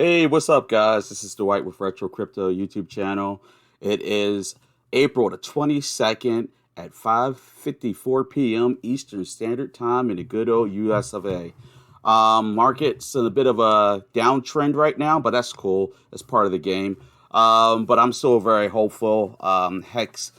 Hey, what's up, guys? This is Dwight with Retro Crypto YouTube channel. It is April the 22nd at 5:54 p.m. Eastern Standard Time in the good old US of A. Market's in a bit of a downtrend right now, but that's cool. That's part of the game. But I'm still very hopeful. HEX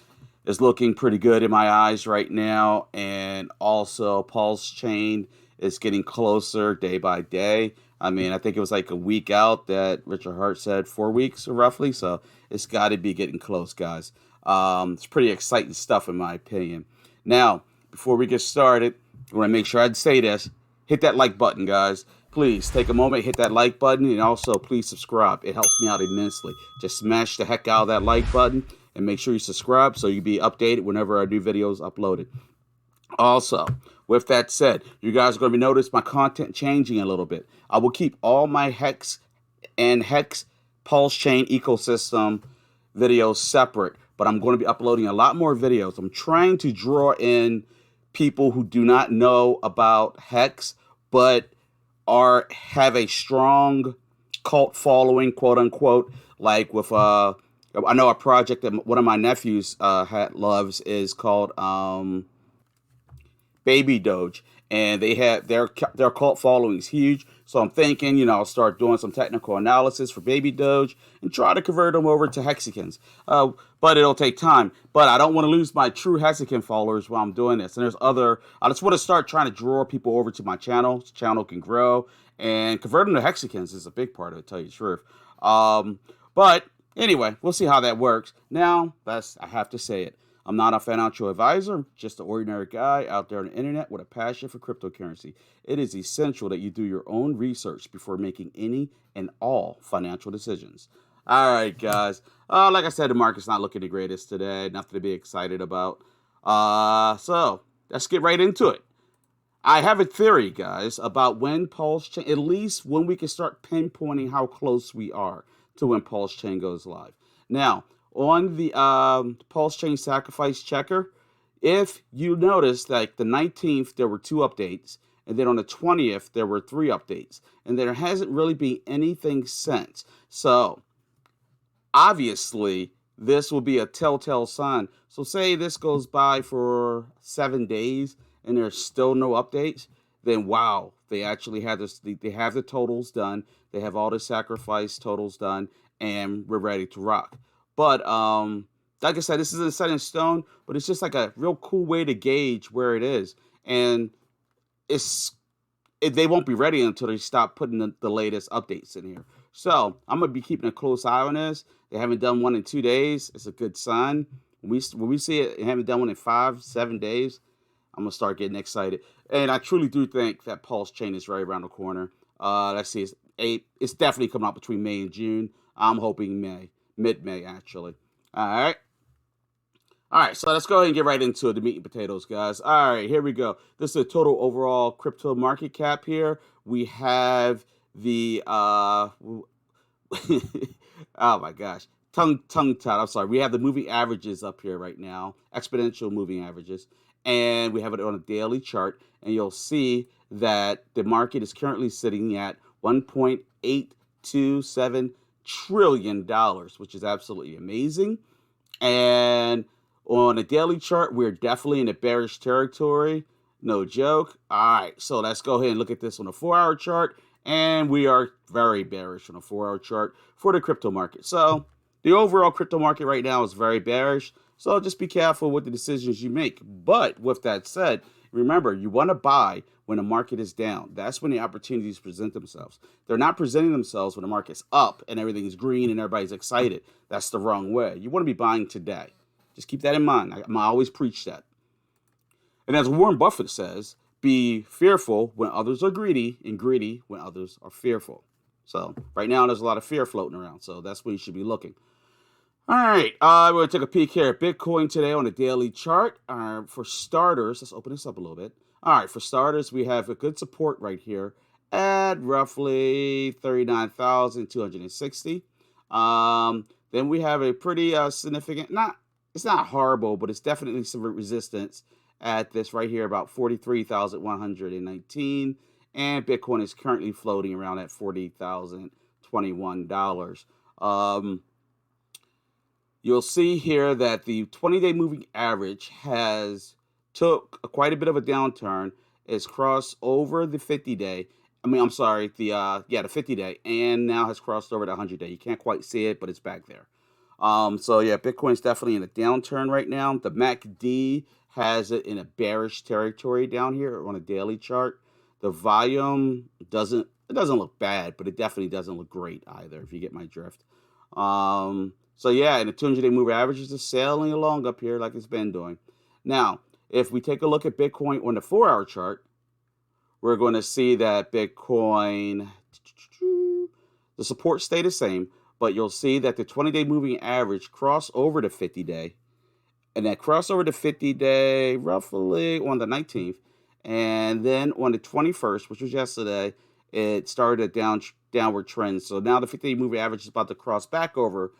is looking pretty good in my eyes right now, and also PulseChain is getting closer day by day. I mean, I think it was like a week out that Richard Hart said 4 weeks roughly, so it's got to be getting close, guys. It's pretty exciting stuff in my opinion. Now, before we get started, I want to make sure I say this: hit that like button, guys. Please take a moment, hit that like button, and also please subscribe. It helps me out immensely. Just smash the heck out of that like button and make sure you subscribe so you'll be updated whenever our new videos uploaded. Also, with that said, you guys are going to notice my content changing a little bit. I will keep all my HEX and HEX Pulse Chain ecosystem videos separate, but I'm going to be uploading a lot more videos. I'm trying to draw in people who do not know about HEX, but have a strong cult following, quote unquote, like with I know a project that one of my nephews loves is called Baby Doge, and they have their cult following is huge. So I'm thinking, I'll start doing some technical analysis for Baby Doge and try to convert them over to Hexicans. But it'll take time. But I don't want to lose my true Hexican followers while I'm doing this. And there's other. I just want to start trying to draw people over to my channel. So channel can grow, and convert them to Hexicans is a big part of it. To tell you the truth. But anyway, we'll see how that works. Now, I have to say it. I'm not a financial advisor, just an ordinary guy out there on the internet with a passion for cryptocurrency. It is essential that you do your own research before making any and all financial decisions. All right, guys. Like I said, the market's not looking the greatest today. Nothing to be excited about. So let's get right into it. I have a theory, guys, about when PulseChain, at least when we can start pinpointing how close we are to when PulseChain goes live. Now, on the PulseChain sacrifice checker, if you notice, like the 19th, there were 2 updates, and then on the 20th, there were 3 updates, and there hasn't really been anything since. So, obviously, this will be a telltale sign. So, say this goes by for 7 days, and there's still no updates, then wow, they actually have this. They have the totals done. They have all the sacrifice totals done, and we're ready to rock. But like I said, this isn't set in stone, but it's just like a real cool way to gauge where it is. And they won't be ready until they stop putting the latest updates in here. So I'm gonna be keeping a close eye on this. They haven't done one in 2 days. It's a good sign. When we see it, they haven't done one in 5, 7 days. I'm gonna start getting excited. And I truly do think that Pulse Chain is right around the corner. Let's see, it's definitely coming out between May and June. I'm hoping May. Mid-May, actually. All right. All right, so let's go ahead and get right into the meat and potatoes, guys. All right, here we go. This is the total overall crypto market cap here. We have the, oh my gosh, tongue-tied. I'm sorry. We have the moving averages up here right now, exponential moving averages. And we have it on a daily chart. And you'll see that the market is currently sitting at 1.827 trillion dollars, which is absolutely amazing. And on a daily chart, we're definitely in the bearish territory. No joke. All right, so let's go ahead and look at this on a 4-hour chart. And we are very bearish on a 4-hour chart for the crypto market. So the overall crypto market right now is very bearish. So just be careful with the decisions you make. But with that said, remember, you want to buy when the market is down. That's when the opportunities present themselves. They're not presenting themselves when the market's up and everything is green and everybody's excited. That's the wrong way. You want to be buying today. Just keep that in mind. I always preach that. And as Warren Buffett says, be fearful when others are greedy and greedy when others are fearful. So right now there's a lot of fear floating around. So that's where you should be looking. All right, we're going to take a peek here at Bitcoin today on the daily chart. For starters, let's open this up a little bit. All right, for starters, we have a good support right here at roughly 39,260. Then we have a pretty significant, it's not horrible, but it's definitely some resistance at this right here, about 43,119. And Bitcoin is currently floating around at 40,000. $21. You'll see here that the 20-day moving average has took quite a bit of a downturn. It's crossed over the 50-day. I'm sorry, the 50-day, and now has crossed over the 100-day. You can't quite see it, but it's back there. So yeah, Bitcoin's definitely in a downturn right now. The MACD has it in a bearish territory down here on a daily chart. The volume doesn't look bad, but it definitely doesn't look great either, if you get my drift. So yeah, and the 200-day moving average is just sailing along up here like it's been doing. Now, if we take a look at Bitcoin on the 4-hour chart, we're going to see that Bitcoin, the support stay the same, but you'll see that the 20-day moving average crossed over the 50-day, and that crossed over the 50-day roughly on the 19th, and then on the 21st, which was yesterday, it started a downward trend. So now the 50-day moving average is about to cross back over.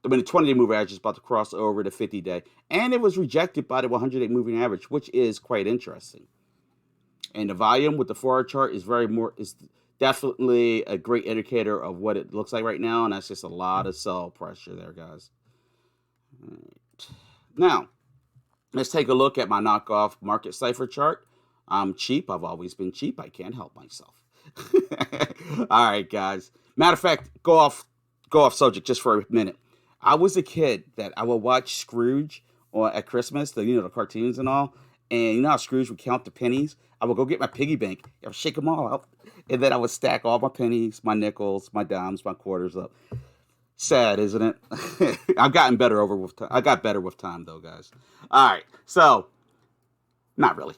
The 20-day moving average is about to cross over the 50-day, and it was rejected by the 100-day moving average, which is quite interesting. And the volume with the 4-hour chart is definitely a great indicator of what it looks like right now, and that's just a lot of sell pressure there, guys. All right. Now, let's take a look at my knockoff market cipher chart. I'm cheap. I've always been cheap. I can't help myself. All right, guys. Matter of fact, go off subject just for a minute. I was a kid that I would watch Scrooge at Christmas, the cartoons and all. And you know how Scrooge would count the pennies? I would go get my piggy bank, I would shake them all out, and then I would stack all my pennies, my nickels, my dimes, my quarters up. Sad, isn't it? I've gotten better with time. I got better with time, though, guys. All right, so not really.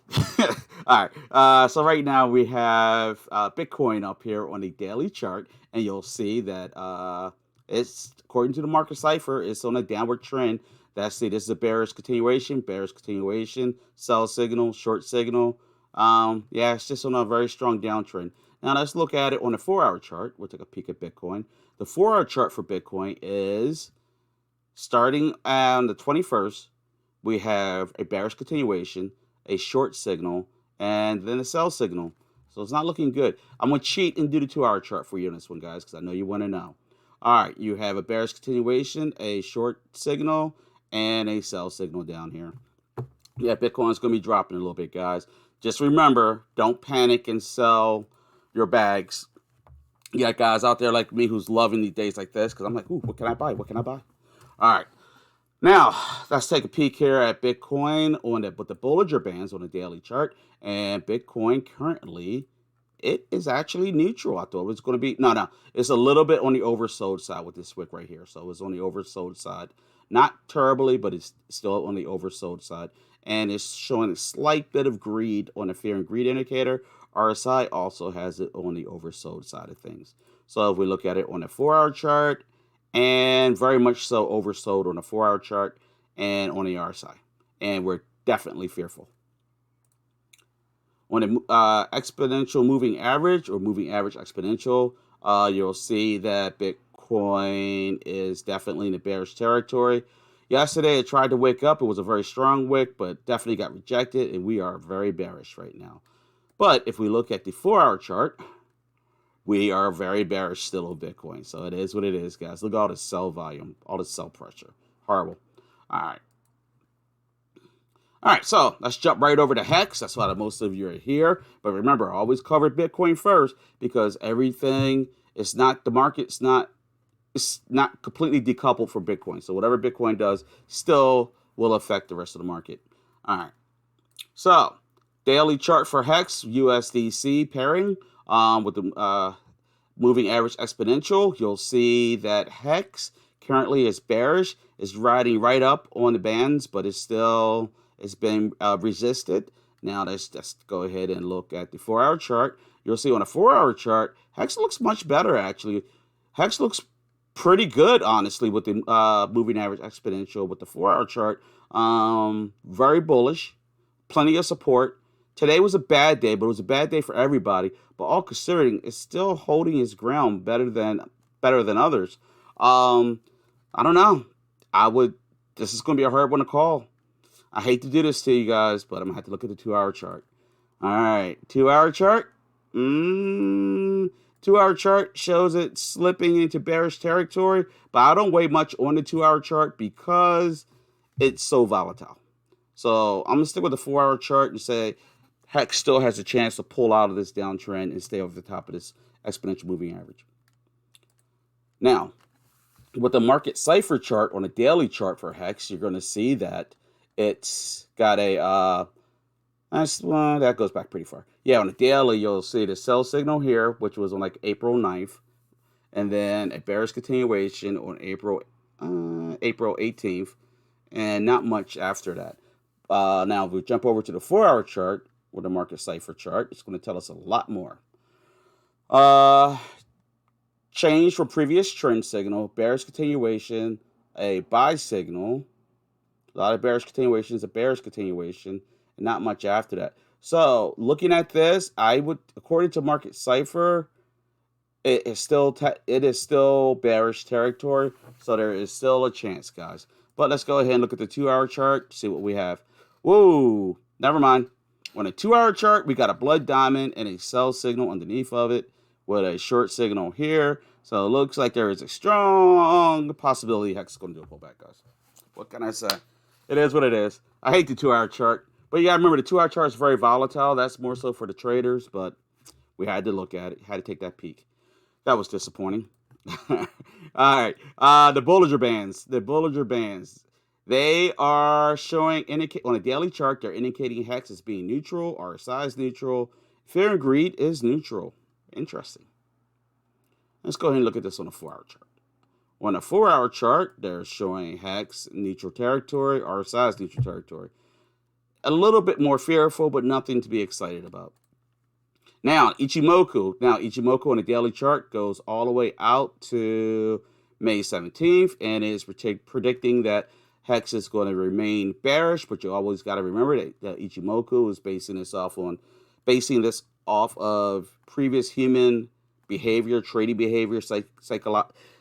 All right, so right now we have Bitcoin up here on the daily chart, and you'll see that it's, according to the market cipher, it's on a downward trend. This is a bearish continuation, sell signal, short signal. Yeah, it's just on a very strong downtrend. Now let's look at it on the 4-hour chart. We'll take a peek at Bitcoin. The 4-hour chart for Bitcoin is starting on the 21st. We have a bearish continuation, a short signal, and then a sell signal. So it's not looking good. I'm going to cheat and do the 2-hour chart for you on this one, guys, because I know you want to know. All right, you have a bearish continuation, a short signal, and a sell signal down here. Yeah, Bitcoin's going to be dropping a little bit, guys. Just remember, don't panic and sell your bags. You got guys out there like me who's loving these days like this because I'm like, ooh, what can I buy? What can I buy? All right. Now, let's take a peek here at Bitcoin with the Bollinger Bands on the daily chart. And Bitcoin currently, it is actually neutral. I thought it was going to be, no, it's a little bit on the oversold side with this wick right here. So it's on the oversold side. Not terribly, but it's still on the oversold side. And it's showing a slight bit of greed on the fear and greed indicator. RSI also has it on the oversold side of things. So if we look at it on the 4-hour chart, and very much so oversold on the 4-hour chart and on the RSI. And we're definitely fearful. On the exponential moving average or moving average exponential, you'll see that Bitcoin is definitely in the bearish territory. Yesterday, it tried to wake up. It was a very strong wick, but definitely got rejected, and we are very bearish right now. But if we look at the 4-hour chart, we are very bearish still on Bitcoin. So it is what it is, guys. Look at all the sell volume, all the sell pressure. Horrible. All right. All right, so let's jump right over to HEX. That's why most of you are here. But remember, always cover Bitcoin first because everything is not, the market's not, it's not completely decoupled from Bitcoin. So whatever Bitcoin does still will affect the rest of the market. All right. So daily chart for HEX, USDC pairing with the moving average exponential. You'll see that HEX currently is bearish. It's riding right up on the bands, but it's been resisted. Now let's go ahead and look at the 4-hour chart. You'll see on a 4-hour chart, HEX looks much better actually. HEX looks pretty good, honestly, with the moving average exponential with the 4-hour chart. Very bullish, plenty of support. Today was a bad day, but it was a bad day for everybody. But all considering, it's still holding its ground better than others. I don't know. This is going to be a hard one to call. I hate to do this to you guys, but I'm going to have to look at the 2-hour chart. All right, 2-hour chart. 2-hour chart shows it slipping into bearish territory, but I don't weigh much on the 2-hour chart because it's so volatile. So I'm going to stick with the 4-hour chart and say HEX still has a chance to pull out of this downtrend and stay over the top of this exponential moving average. Now, with the market cipher chart on a daily chart for HEX, you're going to see that it's got a that goes back pretty far. Yeah, on a daily, you'll see the sell signal here, which was on like April 9th, and then a bearish continuation on April 18th, and not much after that. Now, if we jump over to the 4-hour chart, with the market cipher chart, it's going to tell us a lot more. Change from previous trend signal, bearish continuation, a buy signal, a lot of bearish continuations, a bearish continuation, and not much after that. So looking at this, I would, according to market cipher, it is still bearish territory. So there is still a chance, guys. But let's go ahead and look at the 2-hour chart, see what we have. Whoa, never mind. On a 2-hour chart, we got a blood diamond and a sell signal underneath of it with a short signal here. So it looks like there is a strong possibility HEX is going to do a pullback, guys. What can I say? It is what it is. I hate the 2-hour chart. But you got to remember, the 2-hour chart is very volatile. That's more so for the traders, but we had to look at it. Had to take that peek. That was disappointing. All right. The Bollinger Bands. The Bollinger Bands. They are showing, on a daily chart, they're indicating HEX as being neutral, RSI is neutral. Fear and greed is neutral. Interesting. Let's go ahead and look at this on a 4-hour chart. On a 4-hour chart, they're showing HEX neutral territory, RSI is neutral territory. A little bit more fearful, but nothing to be excited about. Now, Ichimoku. Ichimoku on a daily chart goes all the way out to May 17th and is predicting that HEX is going to remain bearish, but you always got to remember that Ichimoku is basing this off of previous human behavior, trading behavior,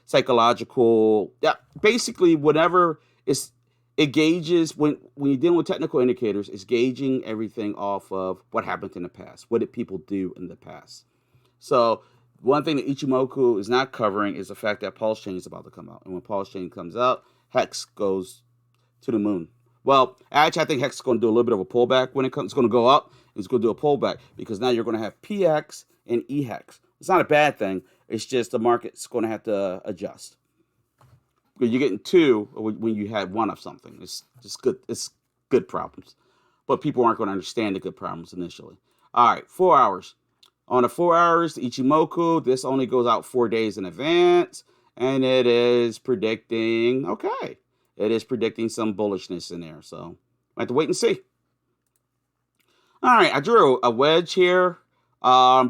psychological. Yeah, basically, whatever it gauges when you're dealing with technical indicators, it's gauging everything off of what happened in the past. What did people do in the past? So one thing that Ichimoku is not covering is the fact that PulseChain is about to come out. And when PulseChain comes out, HEX goes to the moon. Well, actually, I think HEX is going to do a little bit of a pullback when it comes. It's going to go up. It's going to do a pullback because now you're going to have PX and EHEX. It's not a bad thing. It's just the market's going to have to adjust. You're getting two when you had one of something. It's just good. It's good problems. But people aren't going to understand the good problems initially. All right, 4 hours. On the 4 hours, Ichimoku, this only goes out 4 days in advance. And it is predicting, it is predicting some bullishness in there. So I have to wait and see. All right, I drew a wedge here.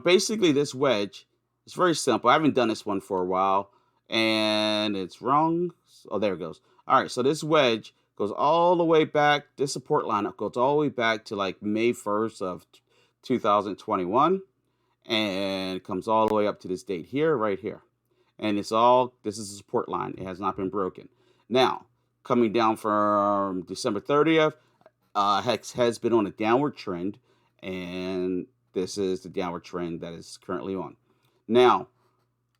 Basically, this wedge is very simple. I haven't done this one for a while. And it's wrong. Oh, there it goes. All right, so this wedge goes all the way back. This support line goes all the way back to like May 1st of 2021. And it comes all the way up to this date here, right here. And this is a support line. It has not been broken. Now, coming down from December 30th, HEX has been on a downward trend. And this is the downward trend that is currently on. Now,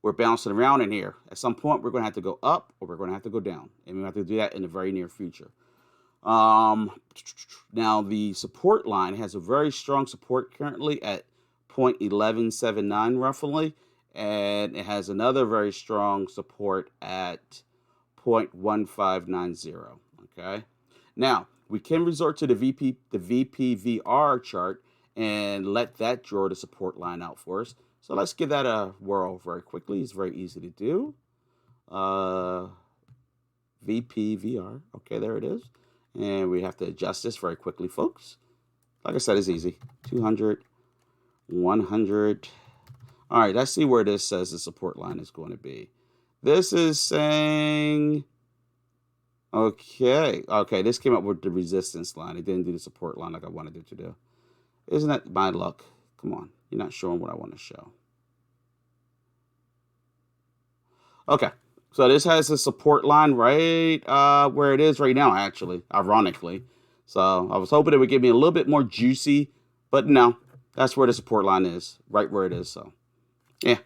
we're bouncing around in here. At some point, we're going to have to go up or we're going to have to go down. And we have to do that in the very near future. Now, the support line has a very strong support currently at 0.1179 roughly. And it has another very strong support at 0.1590. Okay. Now, we can resort to the VPVR chart and let that draw the support line out for us. So let's give that a whirl very quickly. It's very easy to do. VPVR. Okay, there it is. And we have to adjust this very quickly, folks. Like I said, it's easy. 200, 100. All right, let's see where this says the support line is going to be. This is saying, okay, this came up with the resistance line. It didn't do the support line like I wanted it to do. Isn't that my luck? Come on, you're not showing what I want to show. Okay, so this has a support line right where it is right now, actually, ironically. So I was hoping it would give me a little bit more juicy, but no, that's where the support line is, right where it is. So, yeah,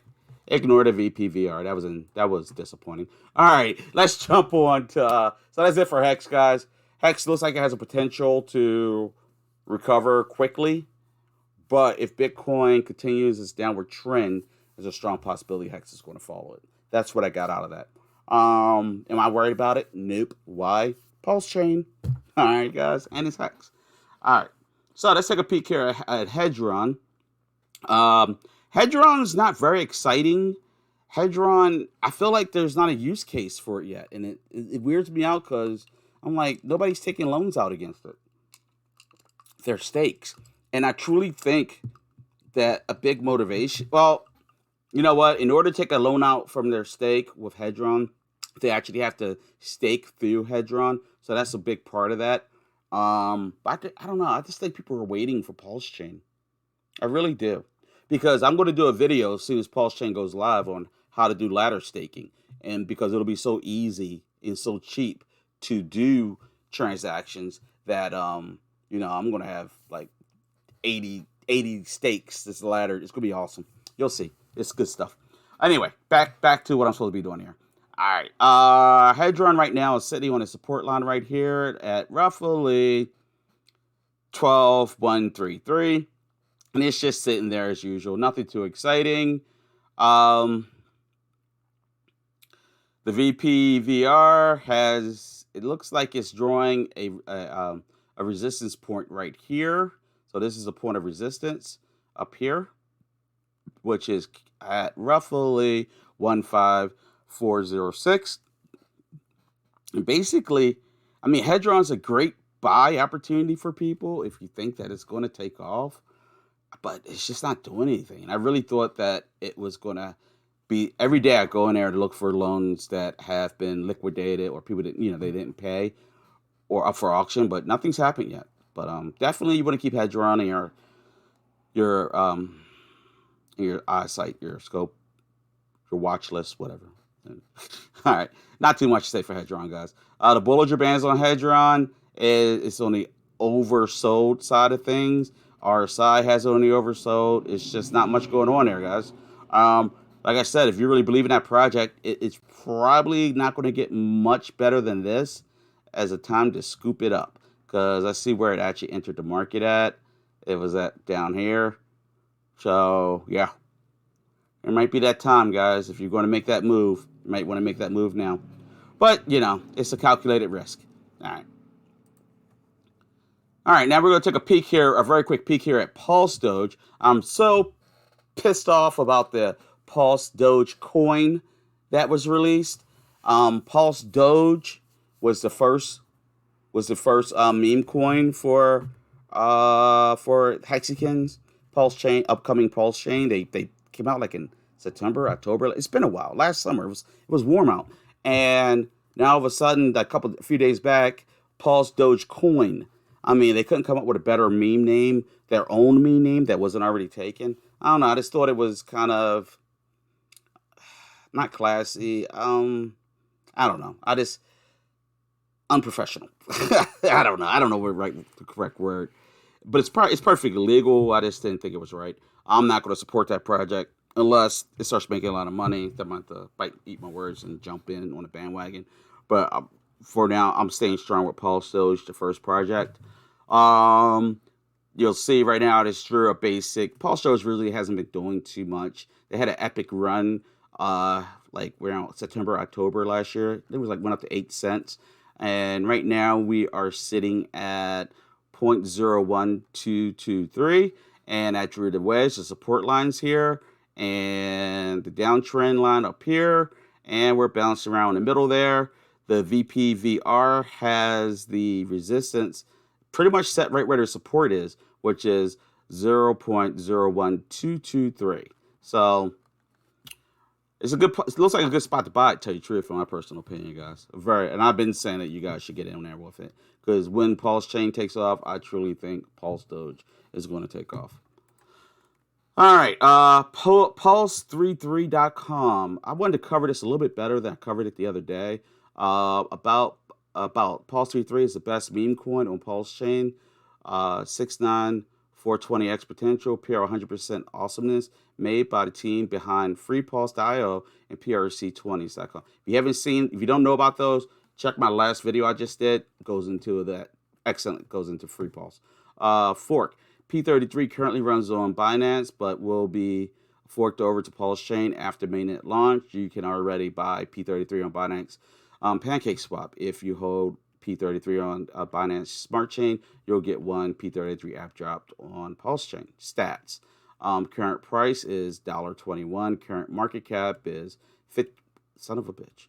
Ignore the VPVR. That was disappointing. All right, let's jump on to. So that's it for Hex, guys. Hex looks like it has a potential to recover quickly, but if Bitcoin continues its downward trend, there's a strong possibility Hex is going to follow it. That's what I got out of that. Am I worried about it? Nope. Why? PulseChain. All right, guys, and it's Hex. All right, so let's take a peek here at Hedron. Hedron is not very exciting. Hedron, I feel like there's not a use case for it yet, and it weirds me out because I'm like, nobody's taking loans out against it. They're stakes, and I truly think that a big motivation. Well, you know what? In order to take a loan out from their stake with Hedron, they actually have to stake through Hedron, so that's a big part of that. But I don't know. I just think people are waiting for PulseChain. I really do. Because I'm going to do a video as soon as PulseChain goes live on how to do ladder staking. And because it'll be so easy and so cheap to do transactions that, you know, I'm going to have like 80 stakes, this ladder. It's going to be awesome. You'll see. It's good stuff. Anyway, back to what I'm supposed to be doing here. All right. Hedron right now is sitting on a support line right here at roughly 12,133. And it's just sitting there as usual. Nothing too exciting. The VPVR has, it looks like it's drawing a resistance point right here. So this is a point of resistance up here, which is at roughly 15406. And basically, I mean, Hedron's a great buy opportunity for people if you think that it's going to take off. But it's just not doing anything. And I really thought that it was going to be every day I go in there to look for loans that have been liquidated or people that, you know, they didn't pay or up for auction, but nothing's happened yet. But definitely you want to keep Hedron in your eyesight, your scope, your watch list, whatever. All right. Not too much to say for Hedron, guys. The Bollinger Bands on Hedron it's on the oversold side of things. RSI has only oversold. It's just not much going on there, guys. Like I said, if you really believe in that project, it's probably not going to get much better than this as a time to scoop it up. Because I see where it actually entered the market at. It was at down here. So, yeah. It might be that time, guys. If you're going to make that move, you might want to make that move now. But, you know, it's a calculated risk. All right. All right, now we're going to take a peek here, a very quick peek here at PulseDoge. I'm so pissed off about the PulseDoge coin that was released. PulseDoge was the first meme coin for Hexicans PulseChain, upcoming PulseChain. They came out like in September, October. It's been a while. Last summer it was warm out, and now all of a sudden, a few days back, PulseDoge coin. I mean, they couldn't come up with a better meme name, their own meme name that wasn't already taken. I don't know. I just thought it was kind of not classy. I don't know. Unprofessional. I don't know. I don't know the correct word, but it's perfectly legal. I just didn't think it was right. I'm not going to support that project unless it starts making a lot of money. Then I might have to eat my words and jump in on the bandwagon. But for now, I'm staying strong with PulseDoge, the first project. You'll see right now it's through a basic. PulseDoge really hasn't been doing too much. They had an epic run, like around September, October last year. It was like went up to 8 cents, and right now we are sitting at 0.01223, and I drew the wedge, the support lines here, and the downtrend line up here, and we're bouncing around in the middle there. The VPVR has the resistance pretty much set right where the support is, which is 0.01223. So it looks like a good spot to buy it, tell you the truth, in my personal opinion, guys. And I've been saying that you guys should get in there with it. Because when PulseChain takes off, I truly think PulseDoge is going to take off. All right, Pulse33.com. I wanted to cover this a little bit better than I covered it the other day. About Pulse33 is the best meme coin on PulseChain. 69 420x potential, pure 100% awesomeness, made by the team behind FreePulse.io and PRC20s.com. If you don't know about those, check my last video I just did. Goes into that. Excellent. Goes into FreePulse. Fork. P33 currently runs on Binance, but will be forked over to PulseChain after mainnet launch. You can already buy P33 on Binance PancakeSwap. If you hold P33 on Binance Smart Chain, you'll get one P33 app dropped on PulseChain. Stats. Current price is $1.21. Current market cap is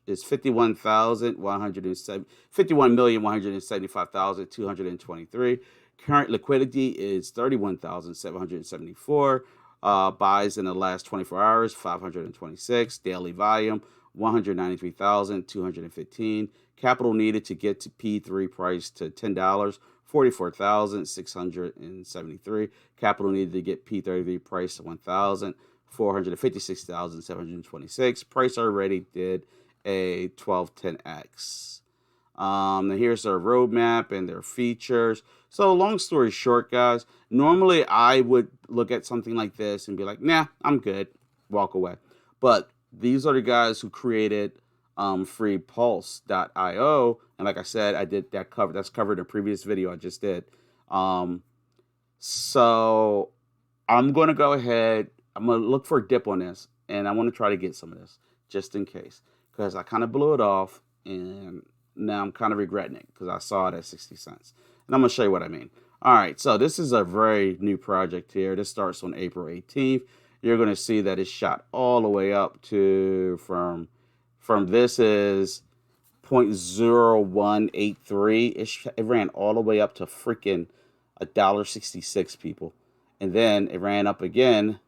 is 51,175,223. Current liquidity is 31,774. Buys in the last 24 hours, 526. Daily volume, 193,215. Capital needed to get to P3 price to $10, 44,673. Capital needed to get P33 price to 1,000, 456,726. Price already did a 1210x. And here's their roadmap and their features. So long story short, guys, normally I would look at something like this and be like, nah, I'm good, walk away. But these are the guys who created FreePulse.io, and like I said, I did that cover. That's covered in a previous video I just did. So I'm going to go ahead. I'm going to look for a dip on this, and I want to try to get some of this just in case, because I kind of blew it off, and now I'm kind of regretting it because I saw it at 60 cents. And I'm going to show you what I mean. All right, so this is a very new project here. This starts on April 18th. You're going to see that it's shot all the way up to from this is 0.0183. It ran all the way up to freaking $1.66, people. And then it ran up again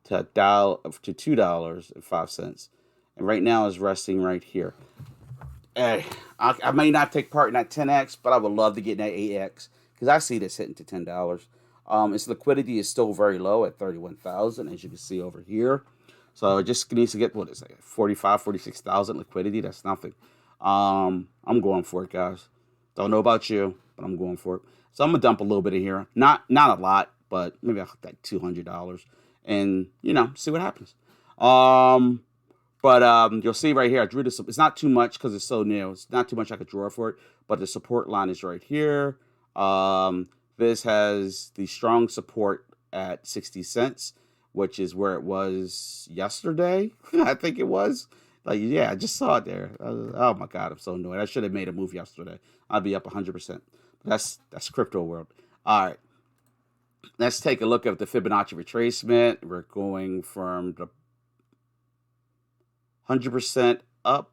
to $2.05. And right now it's resting right here. Hey, I may not take part in that 10x, but I would love to get in that 8x because I see this hitting to $10. Its liquidity is still very low at 31,000, as you can see over here. So it just needs to get, what is it, 45, 46,000 liquidity. That's nothing. I'm going for it, guys. Don't know about you, but I'm going for it. So I'm gonna dump a little bit in here. Not a lot, but maybe like $200, and see what happens. But you'll see right here, I drew this. It's not too much because it's so new. It's not too much I could draw for it, but the support line is right here. This has the strong support at 60 cents, which is where it was yesterday. I think it was. Like, yeah, I just saw it there. Oh my God, I'm so annoyed. I should have made a move yesterday. I'd be up 100%. That's crypto world. All right. Let's take a look at the Fibonacci retracement. We're going from the 100% up.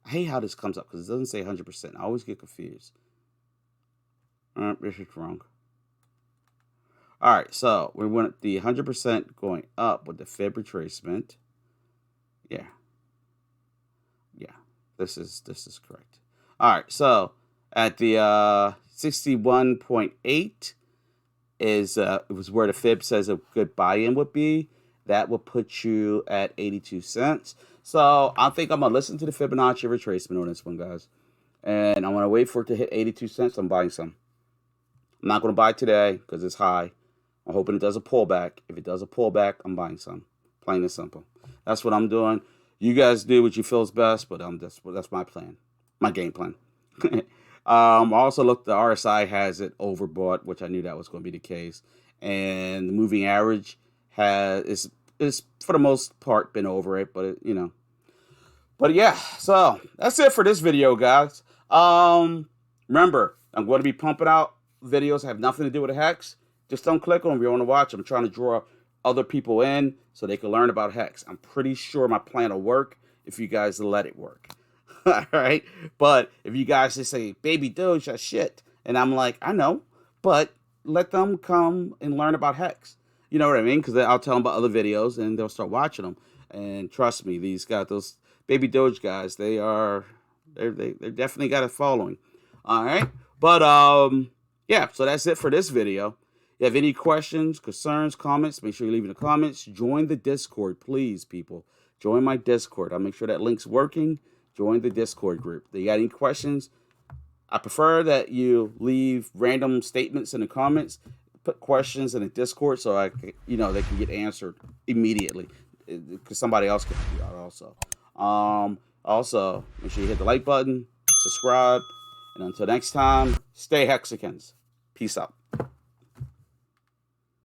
I hate how this comes up because it doesn't say 100%. I always get confused. This is wrong. All right, so we want the 100% going up with the Fib retracement. Yeah, this is correct. All right, so at the 61.8 is it was where the Fib says a good buy-in would be. That will put you at 82 cents. So I think I'm gonna listen to the Fibonacci retracement on this one, guys, and I'm gonna wait for it to hit 82 cents. I'm buying some. I'm not gonna buy it today because it's high. I'm hoping it does a pullback. If it does a pullback, I'm buying some. Plain and simple. That's what I'm doing. You guys do what you feel is best, but that's my plan, my game plan. Also, look, the RSI has it overbought, which I knew that was going to be the case, and the moving average is for the most part been over it, but But yeah, so that's it for this video, guys. Remember, I'm going to be pumping out videos that have nothing to do with the HEX. Just don't click on them if you want to watch. I'm trying to draw other people in so they can learn about HEX. I'm pretty sure my plan will work if you guys let it work. All right? But if you guys just say, baby Doge, that's shit. And I'm like, I know, but let them come and learn about HEX. You know what I mean? Because I'll tell them about other videos and they'll start watching them. And trust me, these guys, those baby Doge guys, they definitely got a following. All right? But yeah, so that's it for this video. If you have any questions, concerns, comments, make sure you leave in the comments. Join the Discord, please, people. Join my Discord. I'll make sure that link's working. Join the Discord group. If you got any questions, I prefer that you leave random statements in the comments. put questions in the Discord so they can get answered immediately, because somebody else can do that also. Also, make sure you hit the like button, subscribe, and until next time, stay Hexicans. Peace out.